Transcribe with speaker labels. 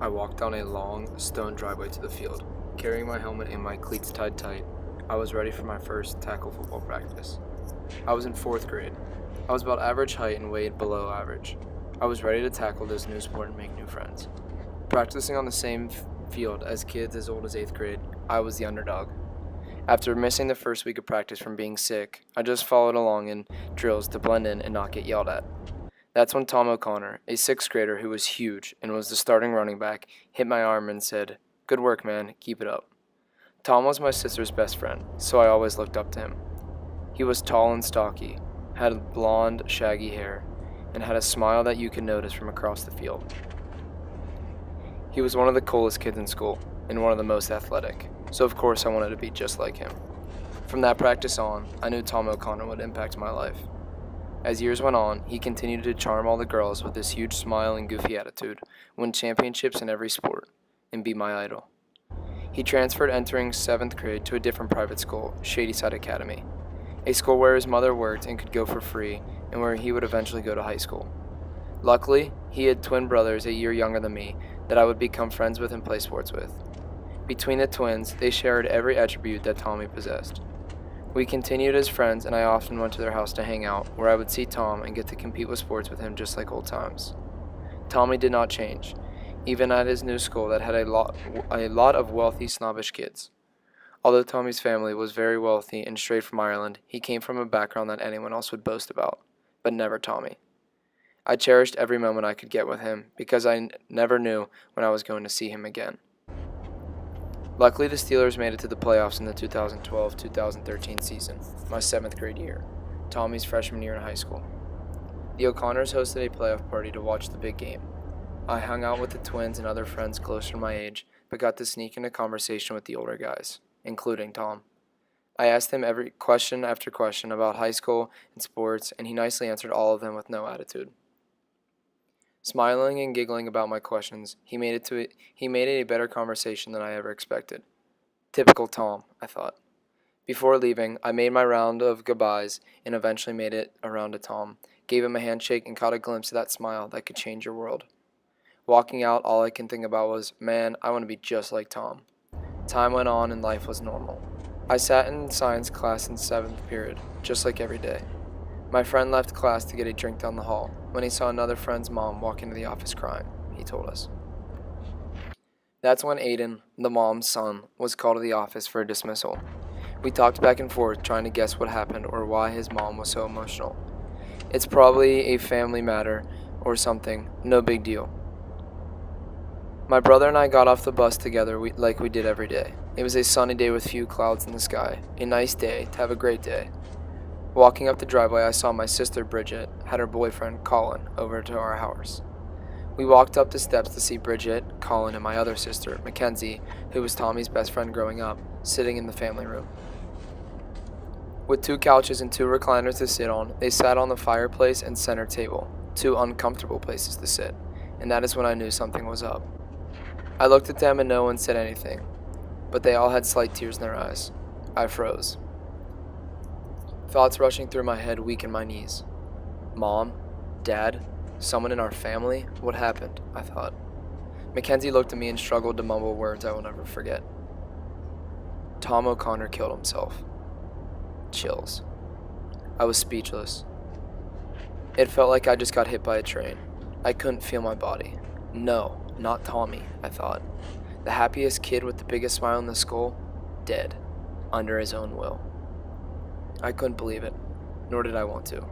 Speaker 1: I walked down a long, stone driveway to the field, carrying my helmet and my cleats tied tight. I was ready for my first tackle football practice. I was in fourth grade. I was about average height and weighed below average. I was ready to tackle this new sport and make new friends. Practicing on the same field as kids as old as 8th grade, I was the underdog. After missing the first week of practice from being sick, I just followed along in drills to blend in and not get yelled at. That's when Tom O'Connor, a 6th grader who was huge and was the starting running back, hit my arm and said, "Good work, man, keep it up." Tom was my sister's best friend, so I always looked up to him. He was tall and stocky, had blonde, shaggy hair, and had a smile that you could notice from across the field. He was one of the coolest kids in school, and one of the most athletic, so of course I wanted to be just like him. From that practice on, I knew Tom O'Connor would impact my life. As years went on, he continued to charm all the girls with his huge smile and goofy attitude, win championships in every sport, and be my idol. He transferred entering 7th grade to a different private school, Shadyside Academy, a school where his mother worked and could go for free, and where he would eventually go to high school. Luckily, he had twin brothers a year younger than me that I would become friends with and play sports with. Between the twins, they shared every attribute that Tommy possessed. We continued as friends, and I often went to their house to hang out, where I would see Tom and get to compete with sports with him just like old times. Tommy did not change, even at his new school that had a lot of wealthy, snobbish kids. Although Tommy's family was very wealthy and straight from Ireland, he came from a background that anyone else would boast about, but never Tommy. I cherished every moment I could get with him, because I never knew when I was going to see him again. Luckily, the Steelers made it to the playoffs in the 2012-2013 season, my 7th grade year, Tommy's freshman year in high school. The O'Connors hosted a playoff party to watch the big game. I hung out with the twins and other friends closer to my age, but got to sneak into conversation with the older guys, including Tom. I asked him every question after question about high school and sports, and he nicely answered all of them with no attitude. Smiling and giggling about my questions, he made it a better conversation than I ever expected. Typical Tom, I thought. Before leaving, I made my round of goodbyes and eventually made it around to Tom, gave him a handshake, and caught a glimpse of that smile that could change your world. Walking out, all I can think about was, man, I want to be just like Tom. Time went on and life was normal. I sat in science class in 7th period, just like every day. My friend left class to get a drink down the hall when he saw another friend's mom walk into the office crying, he told us. That's when Aiden, the mom's son, was called to the office for a dismissal. We talked back and forth trying to guess what happened or why his mom was so emotional. It's probably a family matter or something, no big deal. My brother and I got off the bus together like we did every day. It was a sunny day with few clouds in the sky, a nice day to have a great day. Walking up the driveway, I saw my sister Bridget had her boyfriend Colin over to our house. We walked up the steps to see Bridget, Colin, and my other sister, Mackenzie, who was Tommy's best friend growing up, sitting in the family room. With 2 couches and 2 recliners to sit on, they sat on the fireplace and center table, 2 uncomfortable places to sit, and that is when I knew something was up. I looked at them and no one said anything, but they all had slight tears in their eyes. I froze. Thoughts rushing through my head weakened my knees. Mom? Dad? Someone in our family? What happened? I thought. Mackenzie looked at me and struggled to mumble words I will never forget. Tom O'Connor killed himself. Chills. I was speechless. It felt like I just got hit by a train. I couldn't feel my body. No, not Tommy, I thought. The happiest kid with the biggest smile in the school, dead, under his own will. I couldn't believe it, nor did I want to.